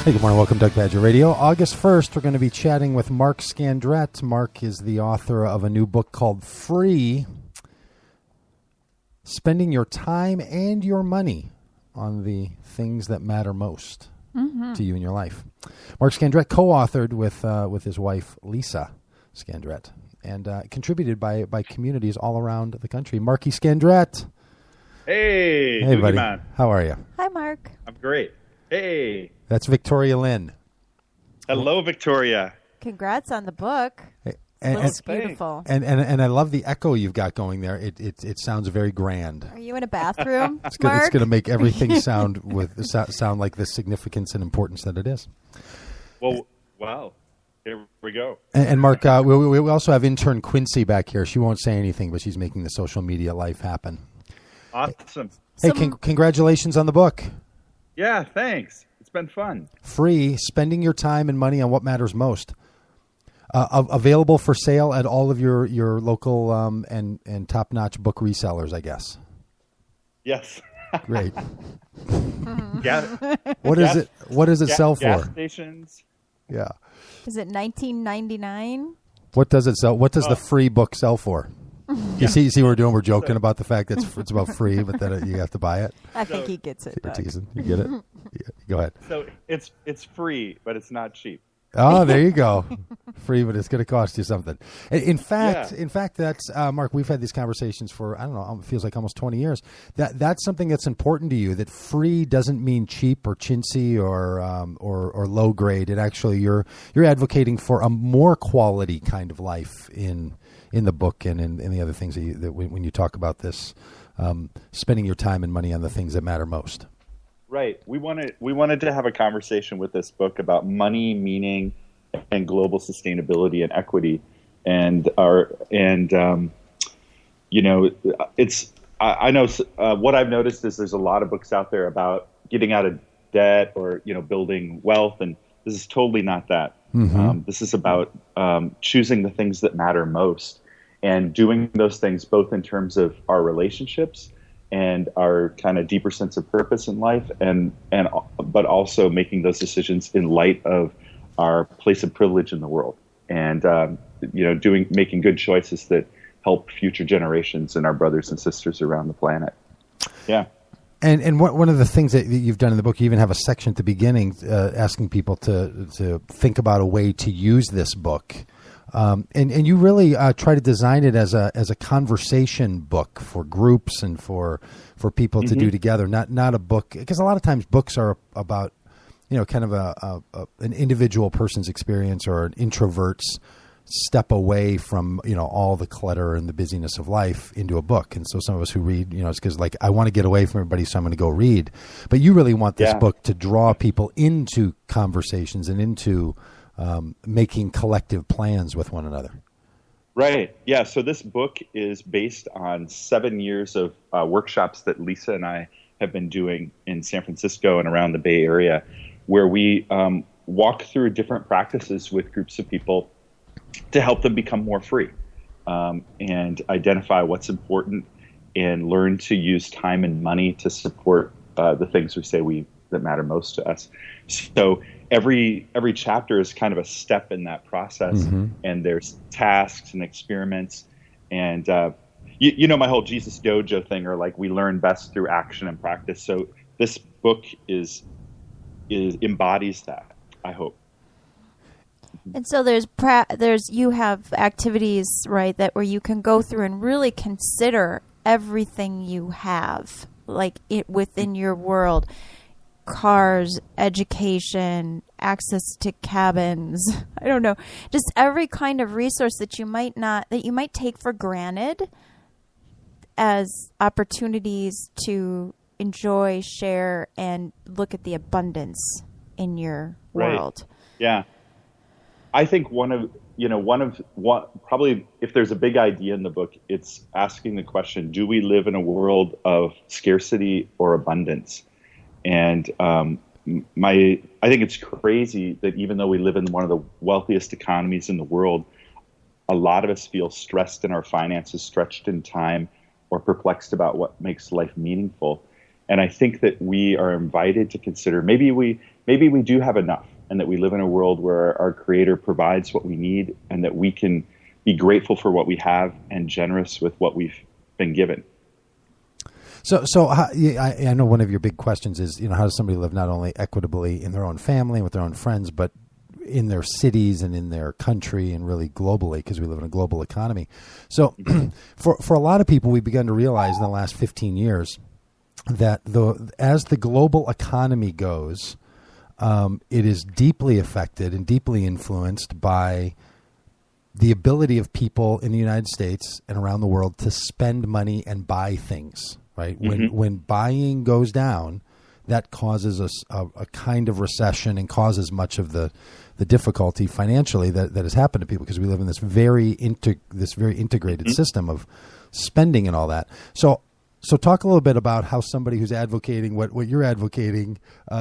Hey, good morning. Welcome to Doug Badger Radio. August 1st, we're going to be chatting with Mark Scandrette. Mark is the author of a new book called Free, Spending Your Time and Your Money on the Things That Matter Most to You in Your Life. Mark Scandrette co-authored with his wife, Lisa Scandrette, and contributed by communities all around the country. Marky Scandrette. Hey buddy. Man. How are you? Hi, Mark. I'm great. Hey. That's Victoria Lynn. Hello, Victoria. Congrats on the book. And, Looks beautiful. And I love the echo you've got going there. It sounds very grand. Are you in a bathroom, It's Mark? going to make everything sound like the significance and importance that it is. Well, wow. Here we go. And Mark, we also have intern Quincy back here. She won't say anything, but she's making the social media life happen. Awesome. Hey, congratulations on the book. Yeah, thanks. It's been fun. Free, spending your time and money on what matters most. Available for sale at all of your local and top-notch book resellers, I guess. Yes. Great. Yeah. What does it sell for? Gas stations. Yeah. Is it $19.99? What does it sell? What does the free book sell for? You see what we're doing? We're joking about the fact that it's about free, but then you have to buy it. I think he gets it. You're Doug. teasing. You get it? Yeah, go ahead. So it's free, but it's not cheap. Oh, there you go. Free, but it's going to cost you something. In fact, that's Mark. We've had these conversations for I don't know. It feels like almost 20 years. That's something that's important to you. That free doesn't mean cheap or chintzy or low grade. It actually you're advocating for a more quality kind of life in the book and in the other things that when you talk about this, spending your time and money on the things that matter most. Right. We wanted to have a conversation with this book about money, meaning, and global sustainability and equity, I know what I've noticed is there's a lot of books out there about getting out of debt or building wealth, and this is totally not that. Mm-hmm. This is about choosing the things that matter most and doing those things both in terms of our relationships and our kind of deeper sense of purpose in life, but also making those decisions in light of our place of privilege in the world, and making good choices that help future generations and our brothers and sisters around the planet. Yeah. And one of the things that you've done in the book, you even have a section at the beginning asking people to think about a way to use this book. And you really try to design it as a conversation book for groups and for people to do together, not a book, because a lot of times books are about kind of an individual person's experience or an introvert's step away from all the clutter and the busyness of life into a book. And so some of us who read, it's because I want to get away from everybody, so I'm going to go read. But you really want this book to draw people into conversations and into making collective plans with one another. Right. Yeah. So this book is based on 7 years of workshops that Lisa and I have been doing in San Francisco and around the Bay Area, where we walk through different practices with groups of people to help them become more free and identify what's important and learn to use time and money to support the things we say that matter most to us. So every chapter is kind of a step in that process, and there's tasks and experiments, and my whole Jesus Dojo thing, or like we learn best through action and practice. So this book embodies that, I hope. And so you have activities, right, that where you can go through and really consider everything you have, like within your world. Cars, education, access to cabins, I don't know, just every kind of resource that you might take for granted as opportunities to enjoy, share, and look at the abundance in your world. Yeah. I think probably if there's a big idea in the book, it's asking the question, do we live in a world of scarcity or abundance? And I think it's crazy that even though we live in one of the wealthiest economies in the world, a lot of us feel stressed in our finances, stretched in time, or perplexed about what makes life meaningful. And I think that we are invited to consider, maybe we maybe we do have enough, and that we live in a world where our Creator provides what we need, and that we can be grateful for what we have and generous with what we've been given. So I know one of your big questions is, how does somebody live not only equitably in their own family and with their own friends, but in their cities and in their country and really globally, because we live in a global economy. So for a lot of people, we've begun to realize in the last 15 years that as the global economy goes, it is deeply affected and deeply influenced by the ability of people in the United States and around the world to spend money and buy things, right? When buying goes down, that causes a kind of recession and causes much of the difficulty financially that has happened to people, because we live in this very integrated system of spending and all that. So talk a little bit about how somebody who's advocating what you're advocating,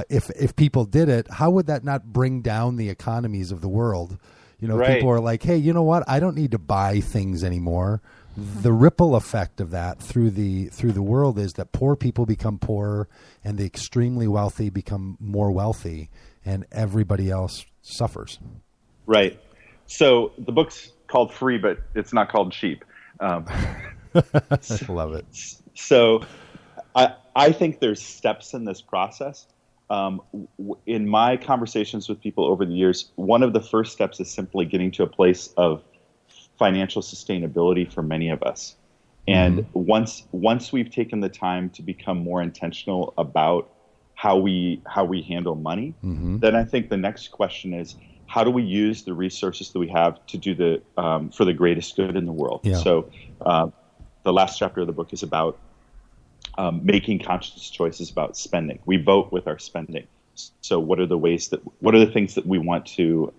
if people did it, how would that not bring down the economies of the world? Right. People are like, hey, you know what? I don't need to buy things anymore. The ripple effect of that through the world is that poor people become poorer and the extremely wealthy become more wealthy, and everybody else suffers. Right. So the book's called Free, but it's not called cheap. I love it. So I think there's steps in this process. In my conversations with people over the years, one of the first steps is simply getting to a place of financial sustainability for many of us. And once we've taken the time to become more intentional about how we handle money, then I think the next question is, how do we use the resources that we have to do for the greatest good in the world? Yeah. So the last chapter of the book is about making conscious choices about spending. We vote with our spending. So what are the things that we want to,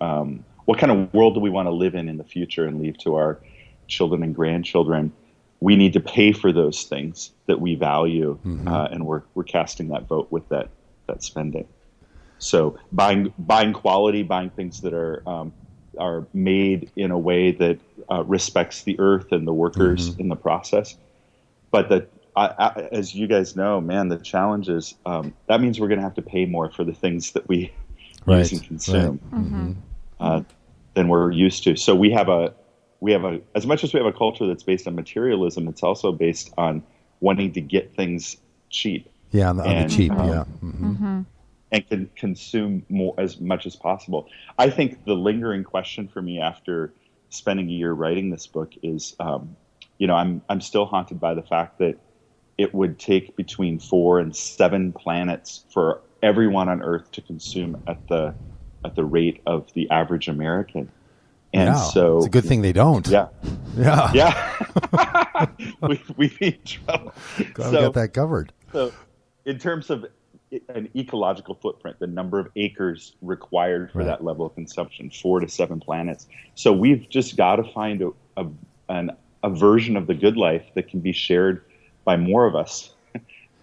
what kind of world do we want to live in the future and leave to our children and grandchildren? We need to pay for those things that we value, and we're casting that vote with that spending. So buying quality, buying things that are made in a way that respects the earth and the workers in the process. But as you guys know, man, the challenge is that means we're going to have to pay more for the things that we use and consume than we're used to. So we have as much as we have a culture that's based on materialism, it's also based on wanting to get things cheap. Yeah, on the cheap. And can consume more as much as possible. I think the lingering question for me after spending a year writing this book is, I'm still haunted by the fact that it would take between 4 and 7 planets for everyone on Earth to consume at the rate of the average American. And so it's a good thing they don't. Yeah. We'd be in trouble. Glad we got that covered. So in terms of an ecological footprint, the number of acres required for that level of consumption, 4 to 7 planets. So we've just got to find a version of the good life that can be shared by more of us,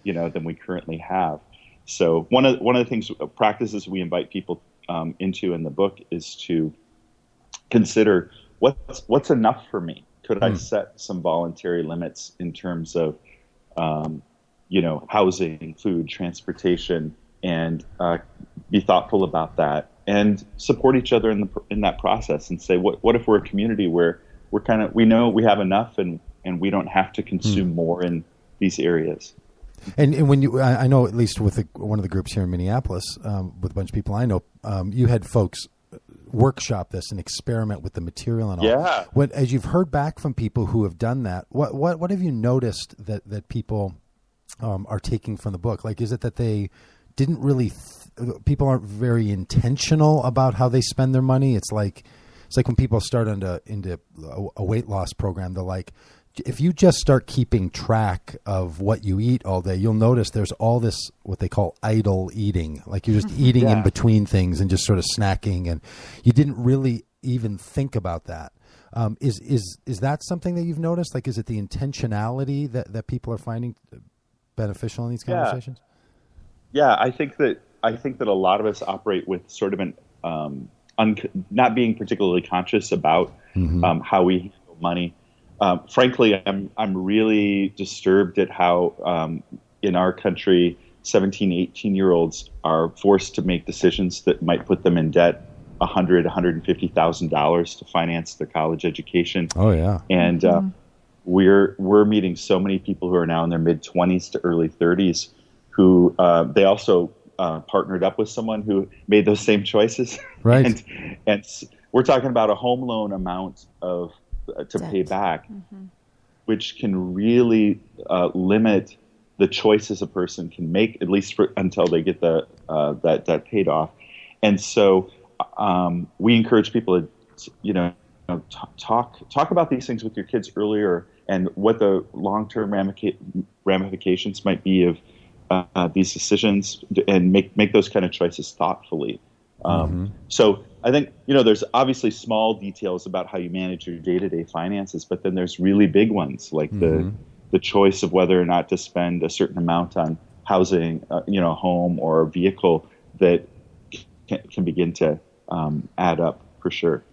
than we currently have. So one of the practices we invite people into in the book is to consider what's enough for me. Could I set some voluntary limits in terms of housing, food, transportation, and be thoughtful about that, and support each other in that process, and say, what if we're a community where we know we have enough and we don't have to consume more in these areas. And when I know, at least with one of the groups here in Minneapolis, with a bunch of people I know, you had folks workshop this and experiment with the material and all. Yeah. As you've heard back from people who have done that, what have you noticed that people are taking from the book? Like, is it that they didn't really, people aren't very intentional about how they spend their money? It's like when people start into a weight loss program, they're like, if you just start keeping track of what you eat all day, you'll notice there's all this, what they call idle eating. Like you're just eating in between things and just sort of snacking, and you didn't really even think about that. Is that something that you've noticed? Like, is it the intentionality that people are finding beneficial in these conversations? Yeah, I think that a lot of us operate with sort of an not being particularly conscious about how we handle money. Frankly, I'm really disturbed at how in our country 17, 18-year-olds are forced to make decisions that might put them in debt $100,000, $150,000 to finance their college education. Oh yeah. And we're meeting so many people who are now in their mid-20s to early 30s who they also partnered up with someone who made those same choices. Right. and we're talking about a home loan amount of to pay back, which can really limit the choices a person can make, at least until they get that debt paid off. And so we encourage people to, talk about these things with your kids earlier and what the long-term ramifications might be of these decisions, and make those kind of choices thoughtfully. So I think, there's obviously small details about how you manage your day-to-day finances, but then there's really big ones like the choice of whether or not to spend a certain amount on housing, a home or a vehicle that can begin to add up for sure.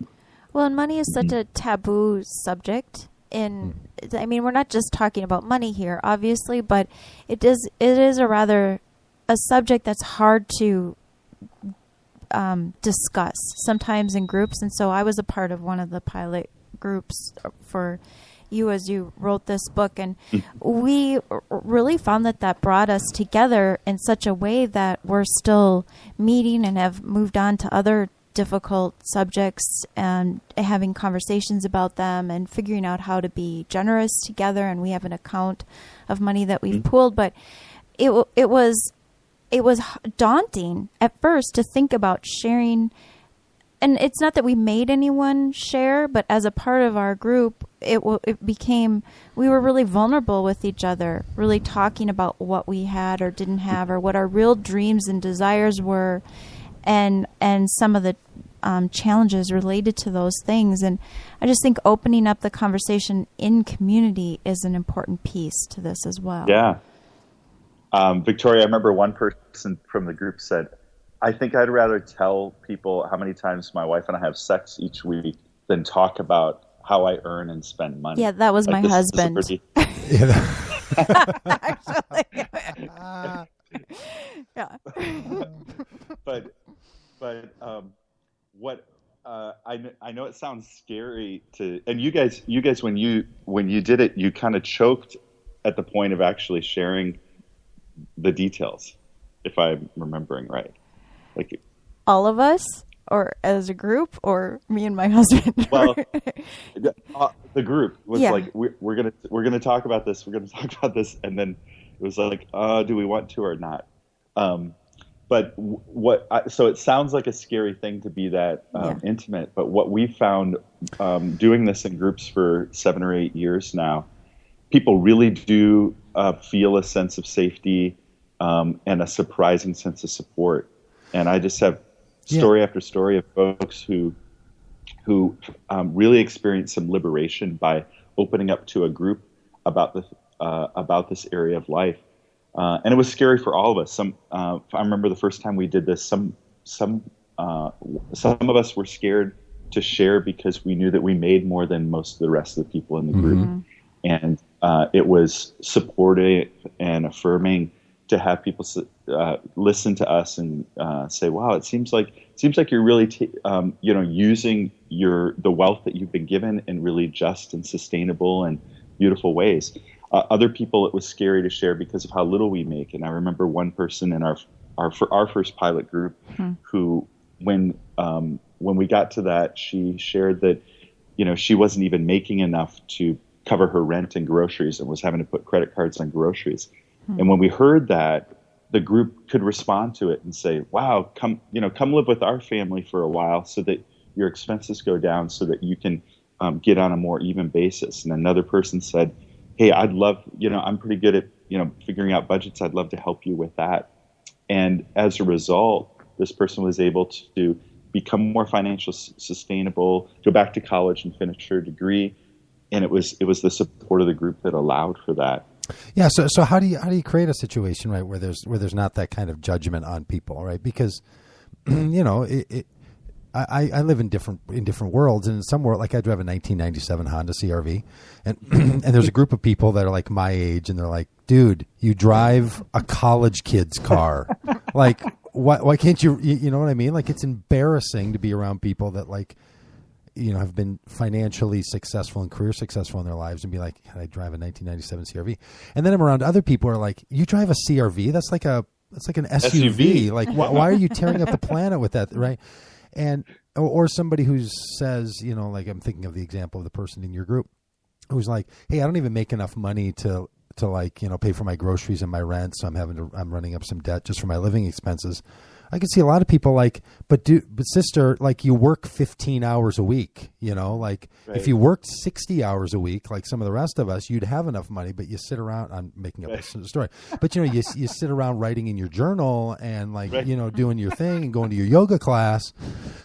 Well, and money is such a taboo subject. We're not just talking about money here, obviously, but it is a subject that's hard to discuss sometimes in groups. And so I was a part of one of the pilot groups for you as you wrote this book, and we really found that brought us together in such a way that we're still meeting and have moved on to other difficult subjects and having conversations about them and figuring out how to be generous together. And we have an account of money that we've pooled, but it was daunting at first to think about sharing. And it's not that we made anyone share, but as a part of our group, it became, we were really vulnerable with each other, really talking about what we had or didn't have, or what our real dreams and desires were, and some of the challenges related to those things. And I just think opening up the conversation in community is an important piece to this as well. Yeah. Victoria, I remember one person from the group said, I think I'd rather tell people how many times my wife and I have sex each week than talk about how I earn and spend money. Yeah, that was my husband. Actually. Yeah. But what I know it sounds scary to, and you guys when you did it, you kind of choked at the point of actually sharing the details, if I'm remembering right. Like all of us, or as a group, or me and my husband. Well, the group was like, we're gonna talk about this. We're gonna talk about this, and then it was like, do we want to or not? But so it sounds like a scary thing to be that intimate. But what we found doing this in groups for 7 or 8 years now, people really do feel a sense of safety and a surprising sense of support. And I just have story after story of folks who really experienced some liberation by opening up to a group about this area of life. And it was scary for all of us. I remember the first time we did this, some of us were scared to share because we knew that we made more than most of the rest of the people in the group. And it was supportive and affirming to have people listen to us and say, "Wow, it seems like you're really using the wealth that you've been given in really just and sustainable and beautiful ways." Other people, it was scary to share because of how little we make. And I remember one person in our first pilot group who, when we got to that, she shared that she wasn't even making enough to cover her rent and groceries and was having to put credit cards on groceries. And when we heard that, the group could respond to it and say, "Wow, come live with our family for a while so that your expenses go down, so that you can get on a more even basis." And another person said, "Hey, I'd love, I'm pretty good at, figuring out budgets. I'd love to help you with that." And as a result, this person was able to become more financially sustainable, go back to college and finish her degree. And it was the support of the group that allowed for that. Yeah. So how do you create a situation, right, where there's not that kind of judgment on people, right? Because, I live in different worlds, and in some world, like I drive a 1997 Honda CRV, and and there's a group of people that are like my age, and they're like dude, you drive a college kid's car. Like, why can't you, you know what I mean? Like, it's embarrassing to be around people that, like, you know, have been financially successful and career successful in their lives and be like, I drive a 1997 CRV. And then I'm around other people who are like, you drive a CRV? That's like an SUV. Like, why are you tearing up the planet with that? Right. And, or somebody who says, you know, like, I'm thinking of the example of the person in your group who's like, hey, I don't even make enough money to like, you know, pay for my groceries and my rent. So I'm running up some debt just for my living expenses. I can see a lot of people like, but sister, like, you work 15 hours a week, you know, like if you worked 60 hours a week, like some of the rest of us, you'd have enough money, but you sit around, I'm making up a story, but you know, you sit around writing in your journal and like, you know, doing your thing and going to your yoga class.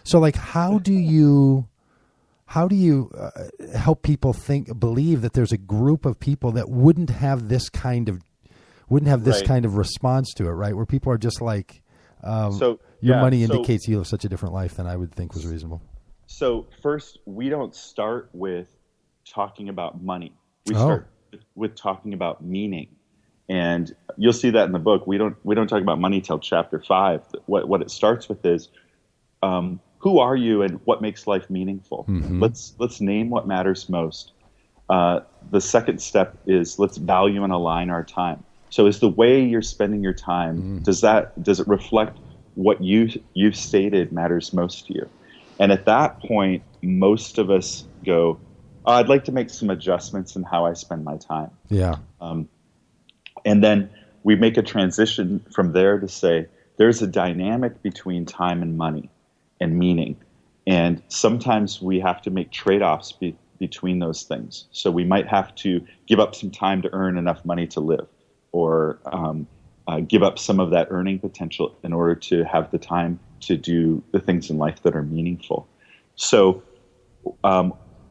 So like, how do you help people believe that there's a group of people that wouldn't have this kind of response to it, right? Where people are just like, your money indicates you live such a different life than I would think was reasonable. So first, we don't start with talking about money. We start with talking about meaning. And you'll see that in the book. We don't talk about money till chapter 5. What it starts with is, who are you and what makes life meaningful? Mm-hmm. Let's name what matters most. The second step is let's value and align our time. So is the way you're spending your time, does it reflect what you've stated matters most to you? And at that point, most of us go, I'd like to make some adjustments in how I spend my time. Yeah. And then we make a transition from there to say, there's a dynamic between time and money and meaning. And sometimes we have to make trade-offs between those things. So we might have to give up some time to earn enough money to live, or give up some of that earning potential in order to have the time to do the things in life that are meaningful. So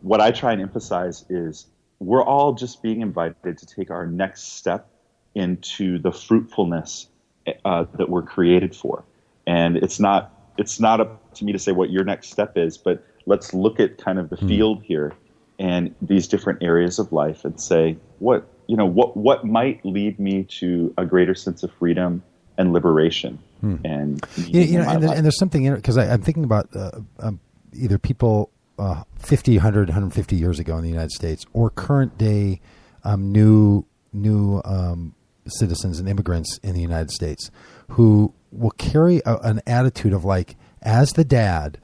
what I try and emphasize is we're all just being invited to take our next step into the fruitfulness that we're created for. And it's not up to me to say what your next step is, but let's look at kind of the field here and these different areas of life and say, what might lead me to a greater sense of freedom and liberation. And there's something in it, because I'm thinking about either people 50, 100, 150 years ago in the United States, or current day new citizens and immigrants in the United States who will carry an attitude of like, as the dad,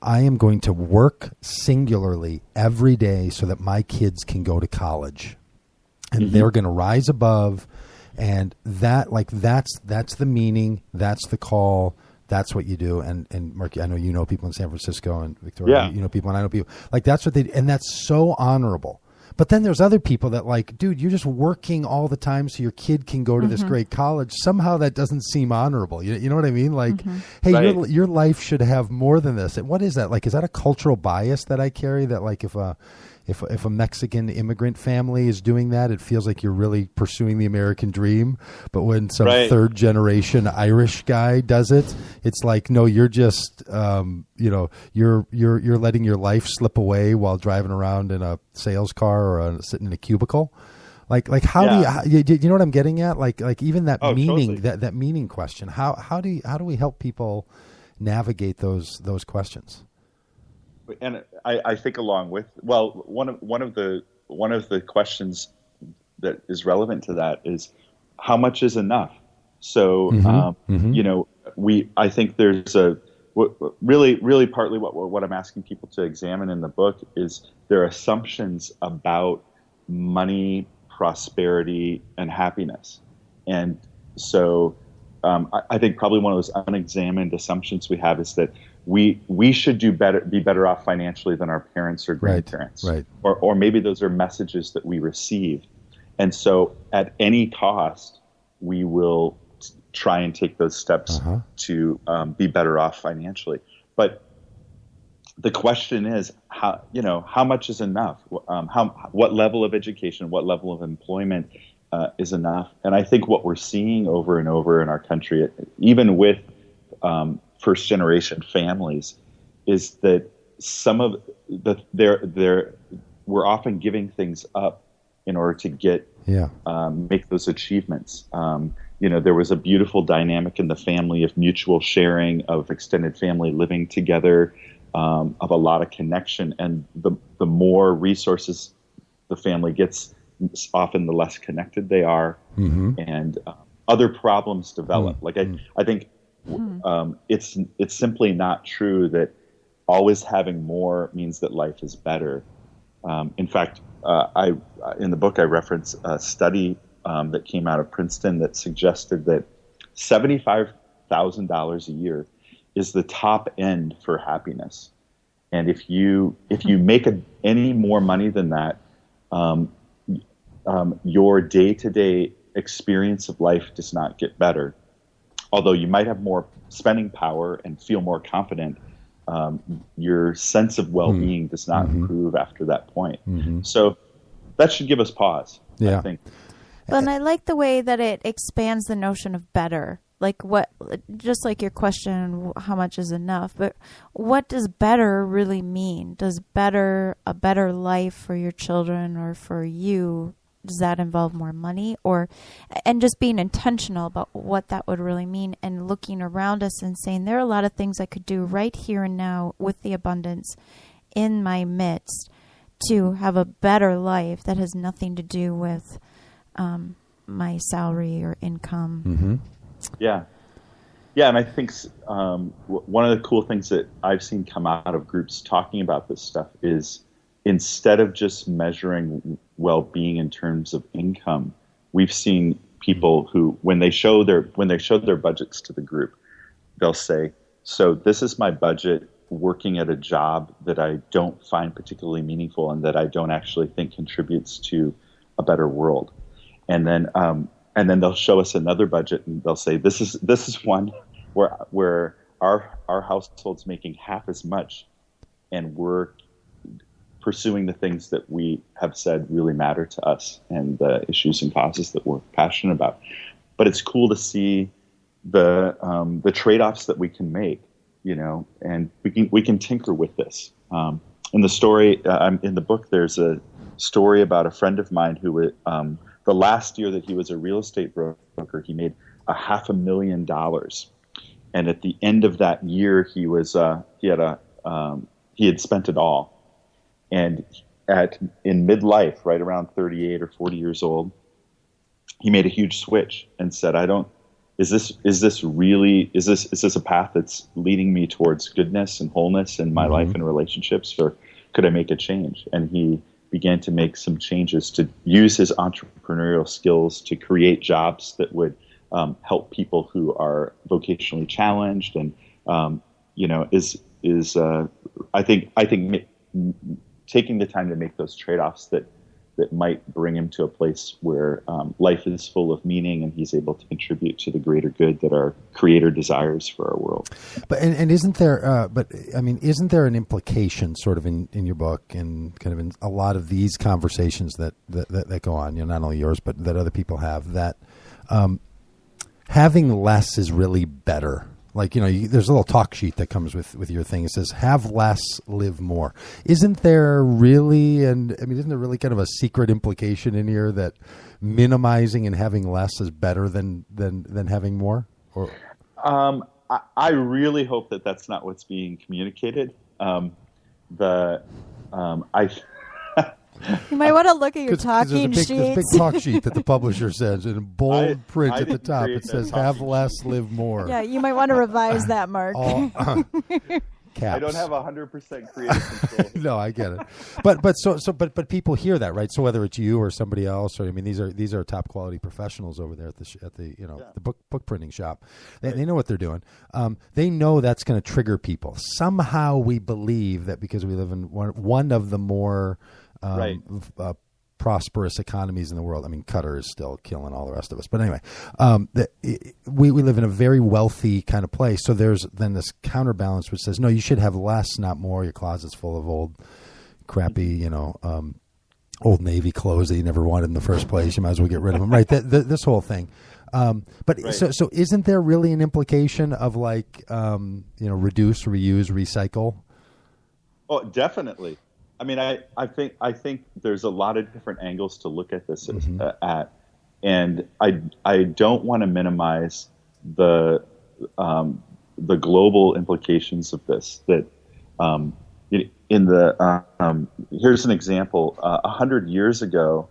I am going to work singularly every day so that my kids can go to college. And they're going to rise above, and that's the meaning, that's the call, that's what you do. And Mark, I know you know people in San Francisco, and Victoria, you know people, and I know people. Like, that's what they do, and that's so honorable. But then there's other people that like, dude, you're just working all the time so your kid can go to this great college. Somehow that doesn't seem honorable. You know what I mean? Like, hey, your life should have more than this. And what is that? Like, is that a cultural bias that I carry, that like if a Mexican immigrant family is doing that, it feels like you're really pursuing the American dream. But when some third generation Irish guy does it, it's like, no, you're just, you're letting your life slip away while driving around in a sales car or sitting in a cubicle. Like how do you know what I'm getting at? Like even that meaning, totally. that meaning question. How do we help people navigate those questions? And I think along with, one of the questions that is relevant to that is, how much is enough? So I think there's really partly what I'm asking people to examine in the book is their assumptions about money, prosperity, and happiness. And so I think probably one of those unexamined assumptions we have is that we should be better off financially than our parents or grandparents. Right. Or maybe those are messages that we received. And so at any cost, we will try and take those steps to be better off financially. But the question is, how much is enough? What level of education, what level of employment is enough? And I think what we're seeing over and over in our country, even with first generation families, is that some of we're often giving things up in order to get make those achievements. There was a beautiful dynamic in the family of mutual sharing, of extended family living together, of a lot of connection. And the more resources the family gets, often the less connected they are, and other problems develop. I think it's simply not true that always having more means that life is better. In fact, in the book I reference a study that came out of Princeton that suggested that $75,000 a year is the top end for happiness. And if you make any more money than that, your day-to-day experience of life does not get better. Although you might have more spending power and feel more confident, your sense of well-being does not improve after that point. So that should give us pause, I think. Well, and I like the way that it expands the notion of better. Like just like your question, how much is enough? But what does better really mean? Does a better life for your children or for you, does that involve more money? And just being intentional about what that would really mean, and looking around us and saying, there are a lot of things I could do right here and now with the abundance in my midst to have a better life that has nothing to do with my salary or income. Yeah, and I think one of the cool things that I've seen come out of groups talking about this stuff is, instead of just measuring well-being in terms of income, we've seen people who, when they show their budgets to the group, they'll say, "So this is my budget working at a job that I don't find particularly meaningful and that I don't actually think contributes to a better world." And then they'll show us another budget and they'll say, "This is one where our household's making half as much, and we're pursuing the things that we have said really matter to us and the issues and causes that we're passionate about." But it's cool to see the trade-offs that we can make, and we can tinker with this. In the story, in the book, there's a story about a friend of mine who, the last year that he was a real estate broker, he made $500,000, and at the end of that year, he had spent it all. And in midlife, right around 38 or 40 years old, he made a huge switch and said, is this a path that's leading me towards goodness and wholeness in my life and relationships, or could I make a change? And he began to make some changes to use his entrepreneurial skills to create jobs that would help people who are vocationally challenged, and I think taking the time to make those trade-offs that might bring him to a place where life is full of meaning and he's able to contribute to the greater good that our Creator desires for our world. But and isn't there? Isn't there an implication, sort of in your book and kind of in a lot of these conversations that go on, not only yours but that other people have, that having less is really better? Like, there's a little talk sheet that comes with your thing. It says, have less, live more. Isn't there really kind of a secret implication in here that minimizing and having less is better than having more? Or I really hope that that's not what's being communicated. You might want to look at your talking sheets. There's a big talk sheet that the publisher says in bold print at the top. It says, have less, live more. Yeah, you might want to revise that, Mark. Caps. I don't have 100% creative control. No, I get it. But people hear that, right? So whether it's you or somebody else, or these are top quality professionals over there at the book printing shop. They know what they're doing. They know that's going to trigger people. Somehow we believe that because we live in one of the more prosperous economies in the world. I mean, Qatar is still killing all the rest of us. But anyway, we live in a very wealthy kind of place. So there's then this counterbalance which says, no, you should have less, not more. Your closet's full of old, crappy, Old Navy clothes that you never wanted in the first place. You might as well get rid of them. Right. This whole thing. So isn't there really an implication of like, reduce, reuse, recycle? Oh, definitely. I mean, I think there's a lot of different angles to look at this at, and I don't want to minimize the global implications of this. That here's an example. 100 years ago,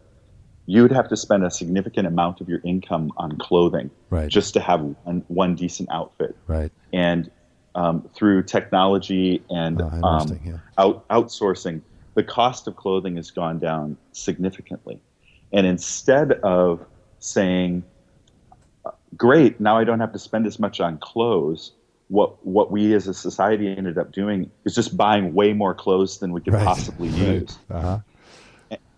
you would have to spend a significant amount of your income on clothing just to have one decent outfit. Right. And through technology and outsourcing, the cost of clothing has gone down significantly. And instead of saying, great, now I don't have to spend as much on clothes, what we as a society ended up doing is just buying way more clothes than we could possibly use. Uh-huh.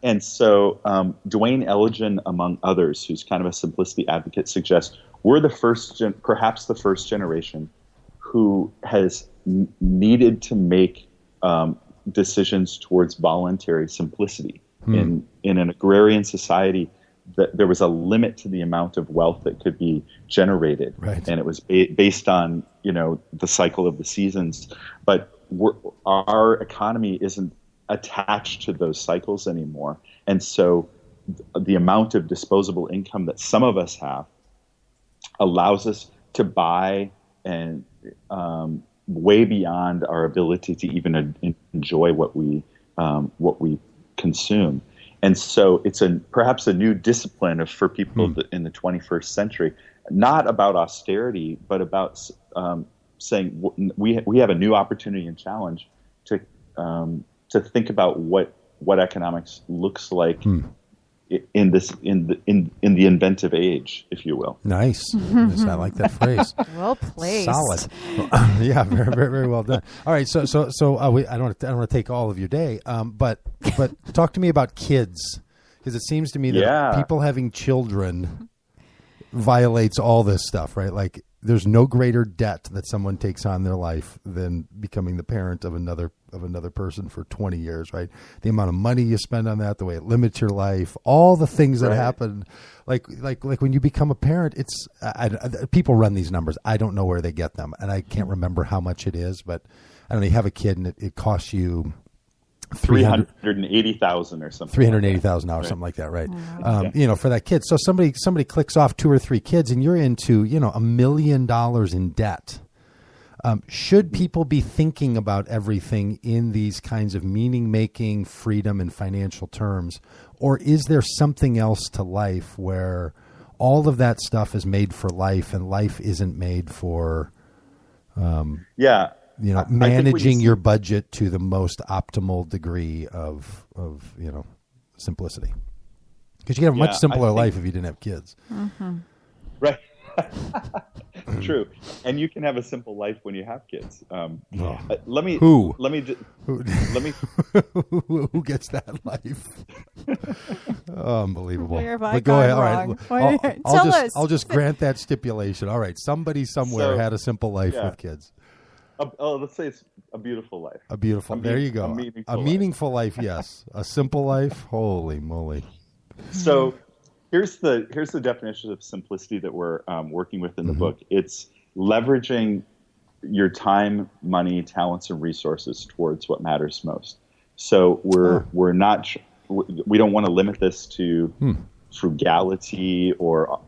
And so Dwayne Elgin, among others, who's kind of a simplicity advocate, suggests we're perhaps the first generation who has needed to make decisions towards voluntary simplicity. In an agrarian society, there was a limit to the amount of wealth that could be generated, and it was based on the cycle of the seasons. But our economy isn't attached to those cycles anymore, and so the amount of disposable income that some of us have allows us to buy and way beyond our ability to even enjoy what we consume. And so it's perhaps a new discipline for people in the 21st century, not about austerity, but about saying we have a new opportunity and challenge to think about what economics looks like in the inventive age, if you will. Nice. Yes, I like that phrase. Well placed. Solid. Yeah, very, very, very well done. All right, so I don't want to take all of your day, but talk to me about kids, because it seems to me that people having children violates all this stuff, right? Like, there's no greater debt that someone takes on their life than becoming the parent of another person for 20 years, right? The amount of money you spend on that, the way it limits your life, all the things that happen, like when you become a parent, it's people run these numbers. I don't know where they get them, and I can't remember how much it is, but I don't know. You have a kid, and it costs you $380,000 or something. $380,000, something like that, right? For that kid. So somebody clicks off 2 or 3 kids, and you're into $1 million in debt. Should people be thinking about everything in these kinds of meaning-making, freedom, and financial terms, or is there something else to life where all of that stuff is made for life, and life isn't made for managing your budget to the most optimal degree of simplicity? Because you could have a much simpler life if you didn't have kids. Mm-hmm. Right. True. And you can have a simple life when you have kids. Who gets that life? Oh, unbelievable. Where have I but go ahead. wrong? All right. I'll just grant that stipulation. All right. Somebody somewhere had a simple life with kids. Let's say it's a beautiful life. There you go. A meaningful life, yes. A simple life, holy moly. So here's the definition of simplicity that we're working with in the book. It's leveraging your time, money, talents, and resources towards what matters most. So we don't want to limit this to frugality or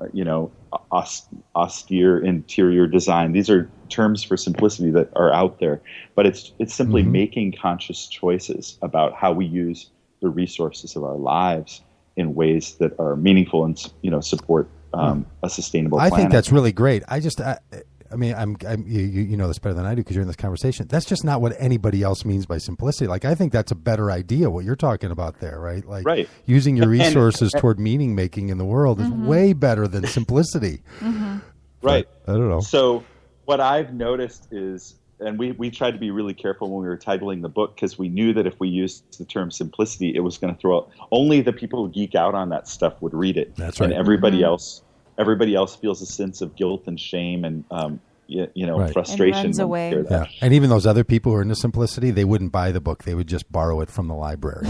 austere interior design. These are terms for simplicity that are out there, but it's simply making conscious choices about how we use the resources of our lives in ways that are meaningful and support a sustainable planet. I think that's really great. You know this better than I do because you're in this conversation. That's just not what anybody else means by simplicity. Like, I think that's a better idea, what you're talking about there, right? Like, using your resources toward meaning making in the world is way better than simplicity. Right. But, I don't know. So what I've noticed is, and we tried to be really careful when we were titling the book, because we knew that if we used the term simplicity, it was going to throw out, only the people who geek out on that stuff would read it. That's right. And everybody else feels a sense of guilt and shame and frustration. And runs away. Yeah. And even those other people who are into simplicity, they wouldn't buy the book. They would just borrow it from the library.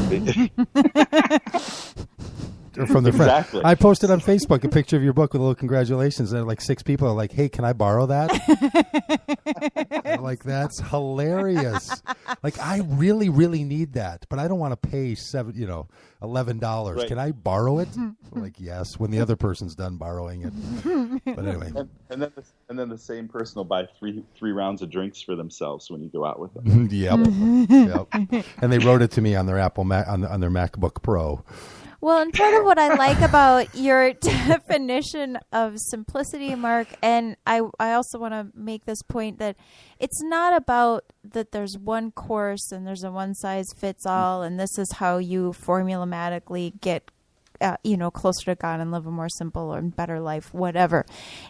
from the friend. Exactly. I posted on Facebook a picture of your book with a little congratulations, and like 6 people are like, "Hey, can I borrow that?" Like, that's hilarious. Like, I really, really need that, but I don't want to pay $11. Right. Can I borrow it? Like, yes, when the other person's done borrowing it. But anyway, and then the same person will buy three rounds of drinks for themselves when you go out with them. Yep. And they wrote it to me on their on their MacBook Pro. Well, and part of what I like about your definition of simplicity, Mark, and I also want to make this point that it's not about that there's one course and there's a one-size-fits-all and this is how you formulatically get closer to God and live a more simple or better life, whatever.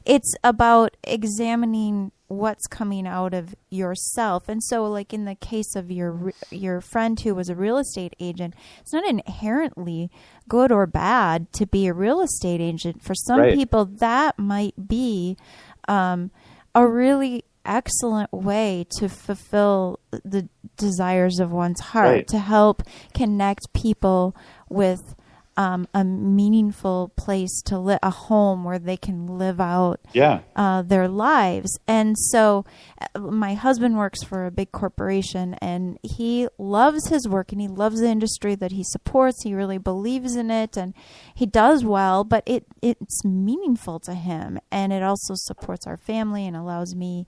It's about examining what's coming out of yourself. And so, like in the case of your friend who was a real estate agent, it's not inherently good or bad to be a real estate agent. For some people, that might be a really excellent way to fulfill the desires of one's heart, to help connect people with a meaningful place to live, a home where they can live out their lives. And so my husband works for a big corporation and he loves his work and he loves the industry that he supports. He really believes in it and he does well, but it's meaningful to him. And it also supports our family and allows me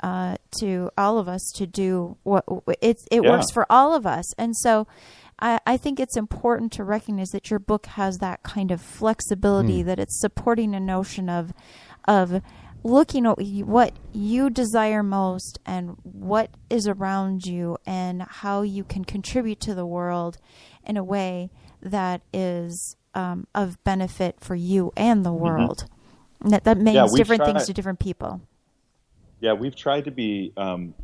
to all of us to do what it works for all of us. And so I think it's important to recognize that your book has that kind of flexibility, that it's supporting a notion of looking at what you desire most and what is around you and how you can contribute to the world in a way that is of benefit for you and the world. And that means different things to different people. Yeah, we've tried to be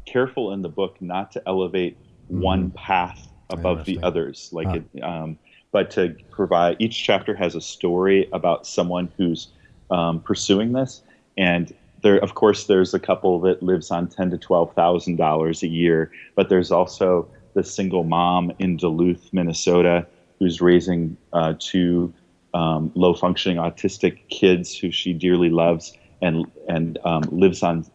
careful in the book not to elevate one path above the others, but to provide, each chapter has a story about someone who's pursuing this, and of course there's a couple that lives on $10,000 to $12,000 a year, but there's also the single mom in Duluth, Minnesota, who's raising 2 low functioning autistic kids who she dearly loves and lives on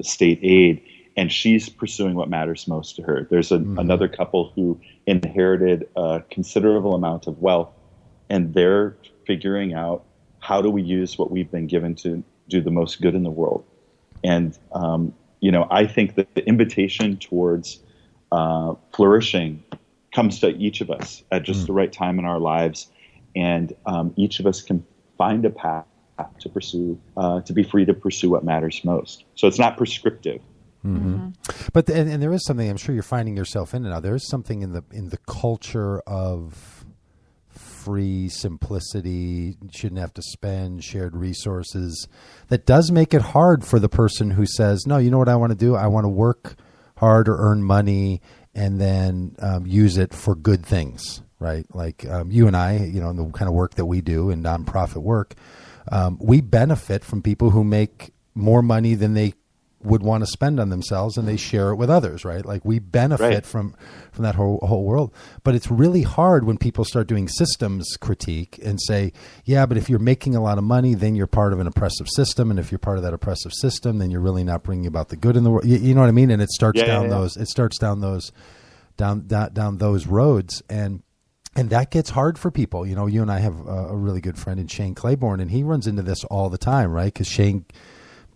state aid. And she's pursuing what matters most to her. There's another couple who inherited a considerable amount of wealth, and they're figuring out how do we use what we've been given to do the most good in the world. And, I think that the invitation towards flourishing comes to each of us at just the right time in our lives. And each of us can find a path to pursue, to be free to pursue what matters most. So it's not prescriptive. But and there is something, I'm sure you're finding yourself in it now. There is something in the culture of free simplicity, shouldn't have to spend, shared resources, that does make it hard for the person who says, no, you know what I want to do? I want to work hard or earn money and then use it for good things, right? Like you and I, in the kind of work that we do in nonprofit work, we benefit from people who make more money than they would want to spend on themselves, and they share it with others, right? Like we benefit from that whole world. But it's really hard when people start doing systems critique and say, yeah, but if you're making a lot of money, then you're part of an oppressive system, and if you're part of that oppressive system, then you're really not bringing about the good in the world. You know what I mean? And it starts down those roads, and that gets hard for people. You and I have a really good friend in Shane Claiborne, and he runs into this all the time, right? Because Shane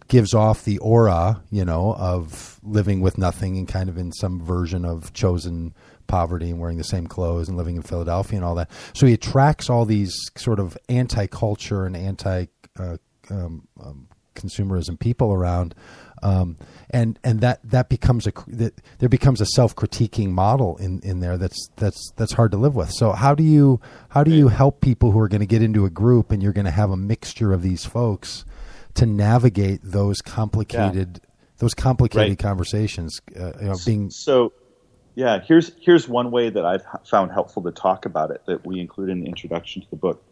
gives off the aura, of living with nothing and kind of in some version of chosen poverty and wearing the same clothes and living in Philadelphia and all that. So he attracts all these sort of anti-culture and anti-consumerism people around. And that becomes there becomes a self-critiquing model in there that's hard to live with. So how do you help people who are going to get into a group and you're going to have a mixture of these folks to navigate those complicated conversations? Here's one way that I've found helpful to talk about it that we include in the introduction to the book.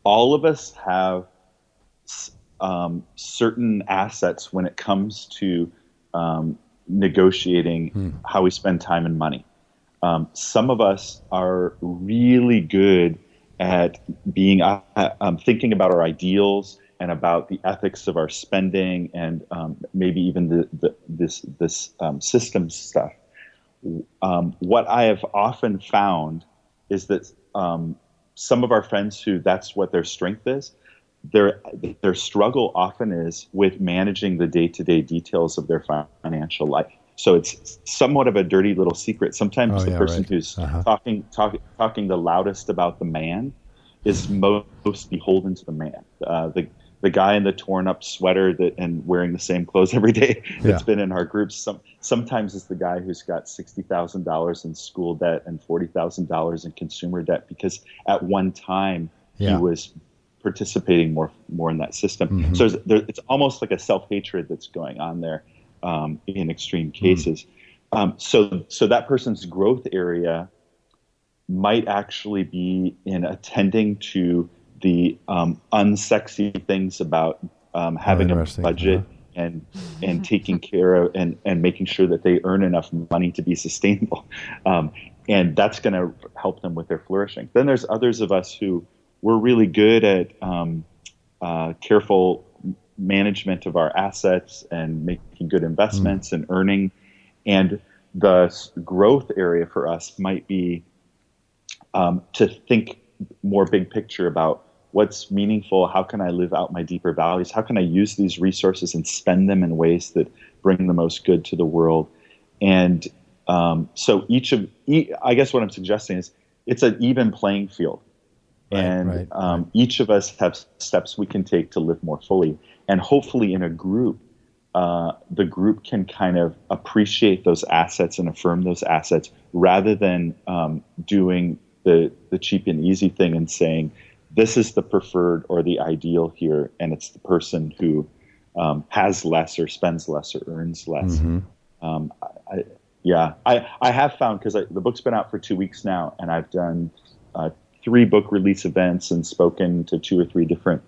All of us have certain assets when it comes to negotiating how we spend time and money. Some of us are really good at being thinking about our ideals and about the ethics of our spending, and maybe even this system stuff. What I have often found is that some of our friends who that's what their strength is, their struggle often is with managing the day-to-day details of their financial life. So it's somewhat of a dirty little secret. Sometimes the person who's talking the loudest about the man is most beholden to the man. The guy in the torn up sweater and wearing the same clothes every day that's been in our groups. Sometimes it's the guy who's got $60,000 in school debt and $40,000 in consumer debt because at one time he was participating more in that system. Mm-hmm. So it's almost like a self-hatred that's going on there in extreme cases. So that person's growth area might actually be in attending to the unsexy things about having a budget and taking care of and making sure that they earn enough money to be sustainable. And that's going to help them with their flourishing. Then there's others of us who we're really good at careful management of our assets and making good investments and earning. And the growth area for us might be to think more big picture about what's meaningful, how can I live out my deeper values, how can I use these resources and spend them in ways that bring the most good to the world. And so I guess what I'm suggesting is it's an even playing field. And each of us have steps we can take to live more fully. And hopefully in a group, the group can kind of appreciate those assets and affirm those assets rather than doing the cheap and easy thing and saying, this is the preferred or the ideal here, and it's the person who has less or spends less or earns less. Mm-hmm. I have found, because the book's been out for 2 weeks now, and I've done 3 book release events and spoken to 2 or 3 different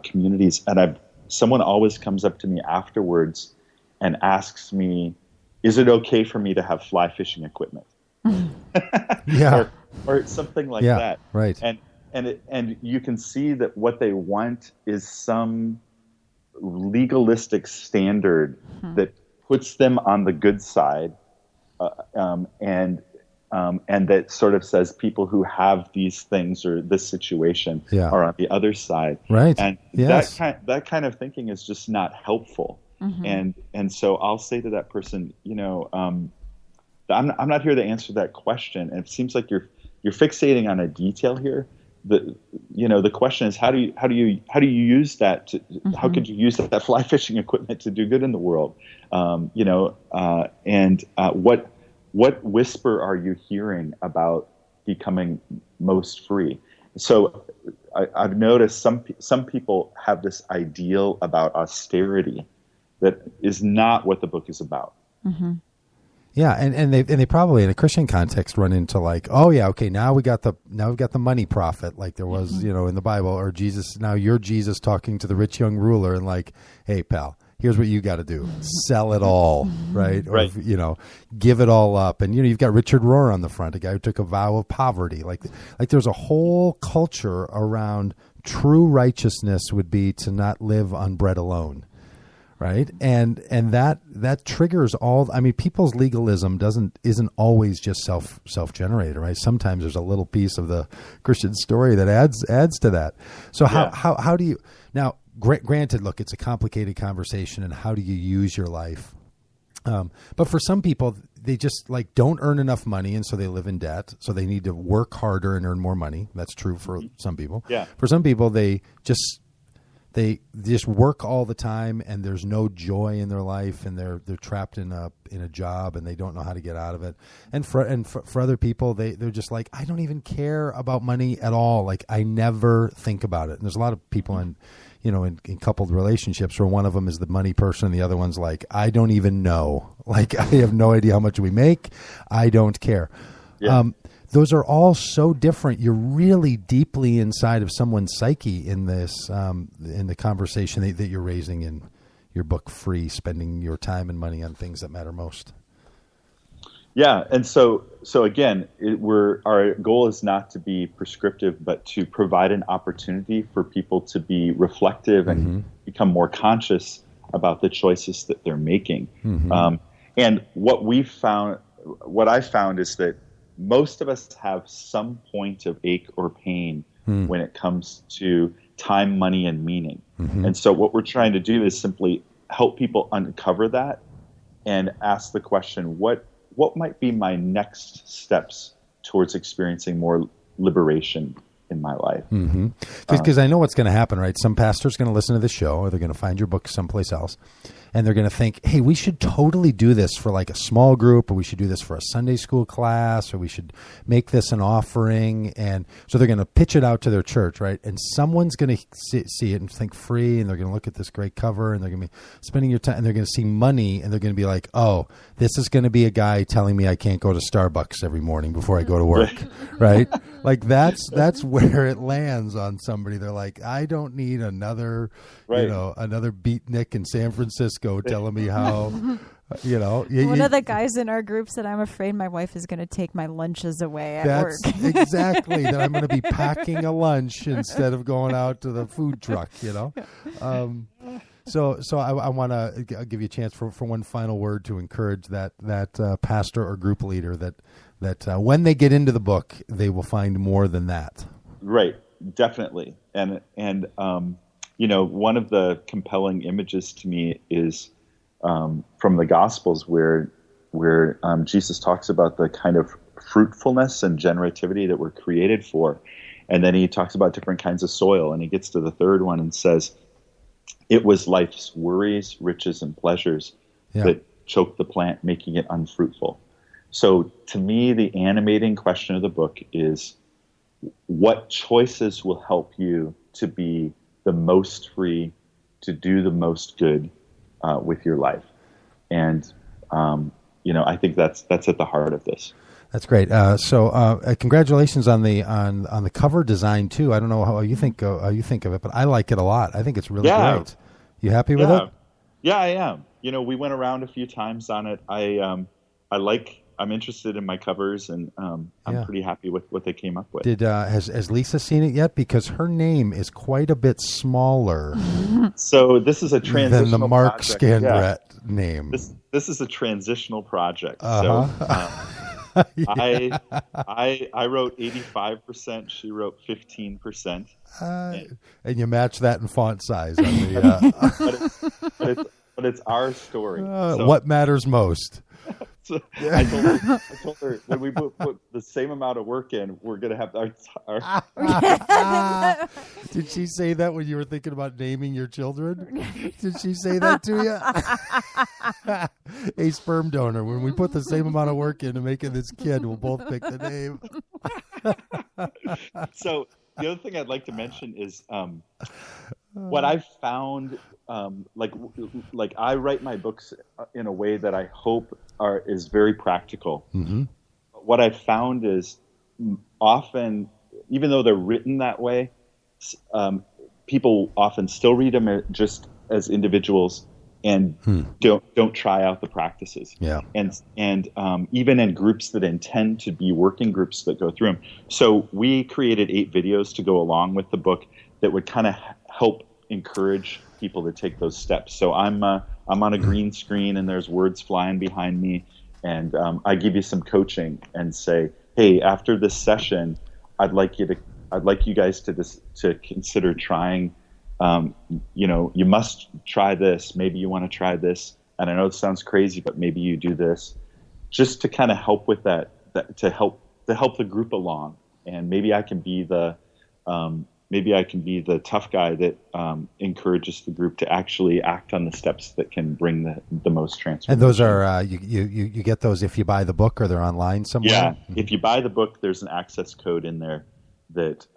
communities, and someone always comes up to me afterwards and asks me, is it okay for me to have fly fishing equipment? or something like that. Right. And you can see that what they want is some legalistic standard that puts them on the good side, and that sort of says people who have these things or this situation are on the other side. Right. And that kind of thinking is just not helpful. Mm-hmm. And so I'll say to that person, I'm not here to answer that question. And it seems like you're fixating on a detail here. The question is how do you use that to, how could you use that fly fishing equipment to do good in the world? What whisper are you hearing about becoming most free? So I've noticed some people have this ideal about austerity that is not what the book is about. Mm-hmm. Yeah, and they probably in a Christian context run into like, oh yeah, okay, now we've got the money prophet like there was, in the Bible, or Jesus. Now you're Jesus talking to the rich young ruler and like, hey pal, here's what you got to do: sell it all, right? Or give it all up. And you've got Richard Rohr on the front, a guy who took a vow of poverty. Like there's a whole culture around true righteousness would be to not live on bread alone. Right. And that triggers people's legalism isn't always just self-generated, right? Sometimes there's a little piece of the Christian story that adds to that. So how do you now, granted, look, it's a complicated conversation, and how do you use your life? But for some people, they just don't earn enough money, and so they live in debt. So they need to work harder and earn more money. That's true for some people. Yeah. For some people, they just work all the time, and there's no joy in their life, and they're trapped in a job, and they don't know how to get out of it. And for other people, they're just like, I don't even care about money at all. Like I never think about it. And there's a lot of people in coupled relationships where one of them is the money person, and the other one's like, I don't even know. Like I have no idea how much we make. I don't care. Yeah. Those are all so different. You're really deeply inside of someone's psyche in this, in the conversation that you're raising in your book, Free, spending your time and money on things that matter most. Yeah, and so again, our goal is not to be prescriptive, but to provide an opportunity for people to be reflective and become more conscious about the choices that they're making. And what I found is that most of us have some point of ache or pain when it comes to time, money, and meaning. And so what we're trying to do is simply help people uncover that and ask the question, what might be my next steps towards experiencing more liberation in my life? Because I know what's going to happen, right? Some pastor's going to listen to the show, or they're going to find your book someplace else, and they're going to think, hey, we should totally do this for like a small group, or we should do this for a Sunday school class, or we should make this an offering. And so they're going to pitch it out to their church, right? And someone's going to see it and think free, and they're going to look at this great cover, and they're going to be spending your time, and they're going to see money, and they're going to be like, oh, this is going to be a guy telling me I can't go to Starbucks every morning before I go to work, right? Like that's where it lands on somebody. They're like, I don't need another, another beatnik in San Francisco telling me how, One of the guys in our group said, I'm afraid my wife is going to take my lunches away at work. Exactly. That I'm going to be packing a lunch instead of going out to the food truck, So I want to give you a chance for one final word to encourage that pastor or group leader that when they get into the book, they will find more than that. Right. Definitely. And one of the compelling images to me is from the Gospels where Jesus talks about the kind of fruitfulness and generativity that we're created for. And then he talks about different kinds of soil, and he gets to the third one and says, it was life's worries, riches, and pleasures that choked the plant, making it unfruitful. So to me, the animating question of the book is, what choices will help you to be the most free, to do the most good with your life? And I think that's at the heart of this. That's great. So congratulations on the cover design too. I don't know how you think of it, but I like it a lot. I think it's really great. You happy with it? Yeah, I am. We went around a few times on it. I'm interested in my covers, and I'm pretty happy with what they came up with. Has Lisa seen it yet? Because her name is quite a bit smaller. So this is a transitional than the Mark project. Scandrette name. This is a transitional project. Uh-huh. So I wrote 85%. She wrote 15%. And you match that in font size. On the, but it's our story. What matters most? So I told her when we put the same amount of work in, we're going to have our Did she say that when you were thinking about naming your children? Did she say that to you? Hey, sperm donor, when we put the same amount of work into making this kid, we'll both pick the name. So the other thing I'd like to mention is what I've found, like I write my books in a way that I hope is very practical. Mm-hmm. What I've found is often, even though they're written that way, people often still read them just as individuals and don't try out the practices. Yeah. And even in groups that intend to be working groups that go through them. So we created 8 videos to go along with the book that would kind of help encourage people to take those steps. So I'm on a green screen and there's words flying behind me, and I give you some coaching and say, hey, after this session, I'd like you guys to consider trying. You must try this. Maybe you want to try this. And I know it sounds crazy, but maybe you do this, just to kind of help with that to help the group along. And maybe I can be the tough guy that encourages the group to actually act on the steps that can bring the most transformation. And those are you get those if you buy the book, or they're online somewhere? Yeah, if you buy the book, there's an access code in there that.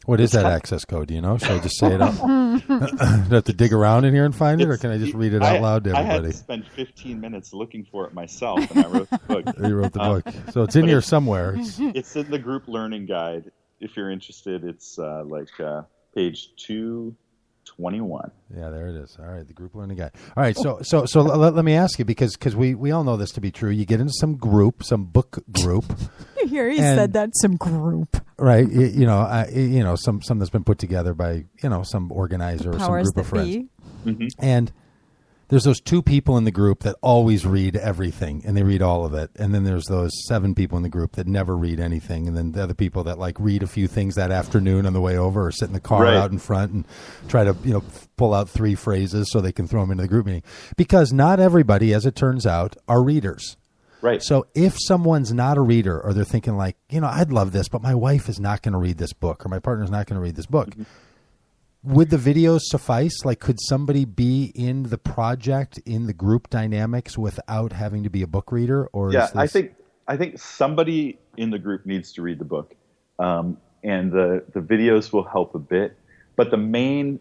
What is that access code? Do you know? Should I just say it out? Do I have to dig around in here and find it, or can I just read it out loud to everybody? I had to spend 15 minutes looking for it myself, and I wrote the book. You wrote the book. So it's in here somewhere. It's in the group learning guide. If you're interested, it's page 212 21. Yeah, there it is. All right, the group learning guide. All right, so let me ask you, because we all know this to be true. You get into some book group. Here he said that, some group. Right, some that's been put together by some organizer or some group of friends. Mm-hmm. And there's those 2 people in the group that always read everything, and they read all of it. And then there's those 7 people in the group that never read anything. And then the other people that like read a few things that afternoon on the way over, or sit in the car out in front and try to pull out 3 phrases so they can throw them into the group meeting. Because not everybody, as it turns out, are readers. Right. So if someone's not a reader, or they're thinking like, I'd love this, but my wife is not going to read this book, or my partner's not going to read this book. Mm-hmm. Would the videos suffice? Like, could somebody be in the project, in the group dynamics, without having to be a book reader? Or I think somebody in the group needs to read the book, and the videos will help a bit. But the main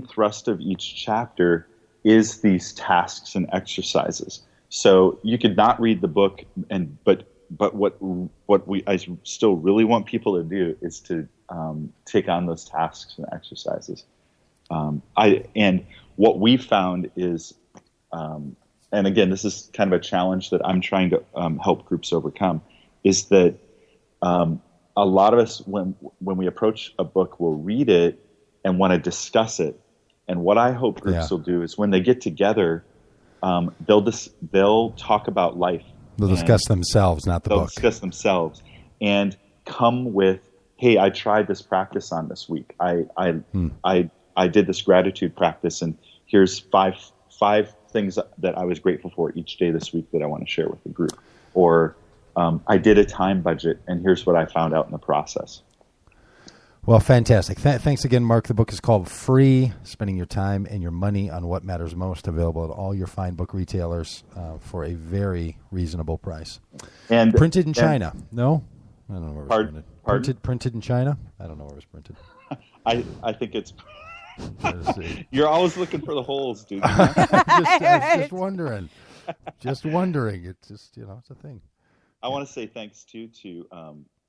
thrust of each chapter is these tasks and exercises. So you could not read the book, but what I still really want people to do is to take on those tasks and exercises. And what we found is, and again, this is kind of a challenge that I'm trying to help groups overcome, is that a lot of us, when we approach a book, will read it and want to discuss it. And what I hope groups will do is when they get together, they'll talk about life. They'll discuss themselves, not the book. They'll discuss themselves and come with, hey, I tried this practice on this week. I did this gratitude practice, and here's five things that I was grateful for each day this week that I want to share with the group. Or I did a time budget, and here's what I found out in the process. Well, fantastic. Thanks again, Mark. The book is called Free, Spending Your Time and Your Money on What Matters Most, available at all your fine book retailers for a very reasonable price. And printed in China. No? I don't know where it was printed. Printed in China? I don't know where it was printed. I think it's... You're always looking for the holes, dude. I was just wondering. Just wondering. It's just, it's a thing. I want to say thanks, too, to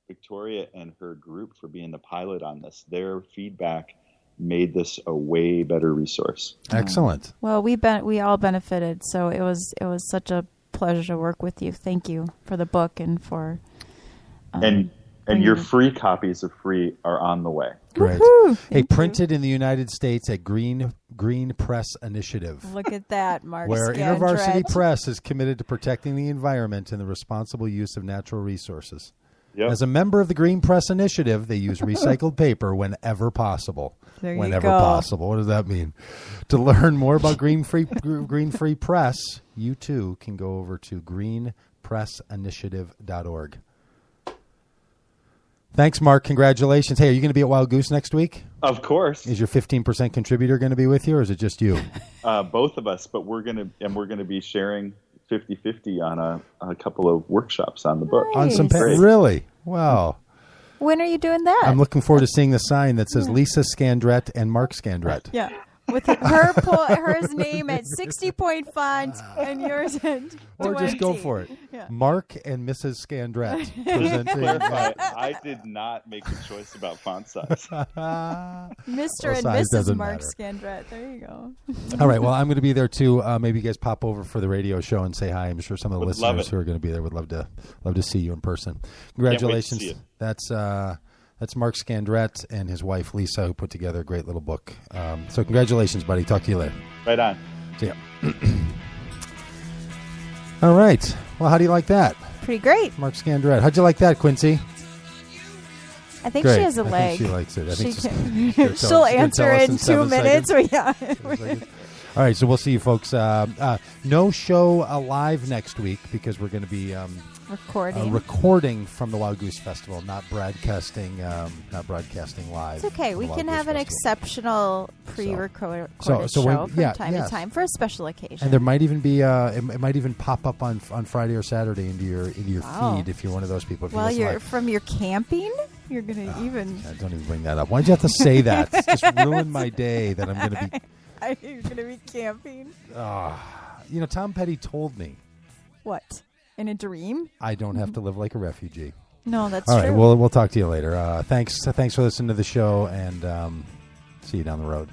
Victoria and her group for being the pilot on this. Their feedback made this a way better resource. Excellent. Well, we all benefited, so it was such a pleasure to work with you. Thank you for the book and for... and your free copies of Free are on the way. Great. Hey, printed in the United States at Green Press Initiative. Look at that, Mark Where Scandrette. InterVarsity Press is committed to protecting the environment and the responsible use of natural resources. Yep. As a member of the Green Press Initiative, they use recycled paper whenever possible. Whenever possible. What does that mean? To learn more about Green Free Press, you too can go over to greenpressinitiative.org. Thanks, Mark. Congratulations. Hey, are you going to be at Wild Goose next week? Of course. Is your 15% contributor going to be with you, or is it just you? Both of us, but we're going to be sharing 50-50 on a couple of workshops on the book. Nice. On some really? Wow. When are you doing that? I'm looking forward to seeing the sign that says Lisa Scandrette and Mark Scandrette. Yeah. With hers name at 60-point font and yours at 20. Or just go for it. Yeah. Mark and Mrs. Scandrette. I did not make a choice about font size. Mr. and Mrs. Mark Scandrette. There you go. All right. Well, I'm going to be there too. Maybe you guys pop over for the radio show and say hi. I'm sure some of the listeners who are going to be there would love to see you in person. Congratulations. Can't wait to see you. That's Mark Scandrette and his wife, Lisa, who put together a great little book. So congratulations, buddy. Talk to you later. Right on. See ya. All right. Well, how do you like that? Pretty great. Mark Scandrette. How'd you like that, Quincy? I think great. she has a leg. I think she likes it. I think she'll answer in 2 minutes. Yeah. All right. So we'll see you folks. No show live next week because we're going to be... recording from the Wild Goose Festival, not broadcasting live. It's okay. We can have an exceptional pre-recorded show from time to time for a special occasion. And there might even be it might even pop up on Friday or Saturday into your feed if you're one of those people. Well, you're from your camping. You're gonna even. Don't even bring that up. Why'd you have to say that? It's just ruined my day that I'm gonna be. You're gonna be camping. Tom Petty told me. What? In a dream? I don't have to live like a refugee. No, that's true. All right, we'll talk to you later. Thanks for listening to the show, and see you down the road.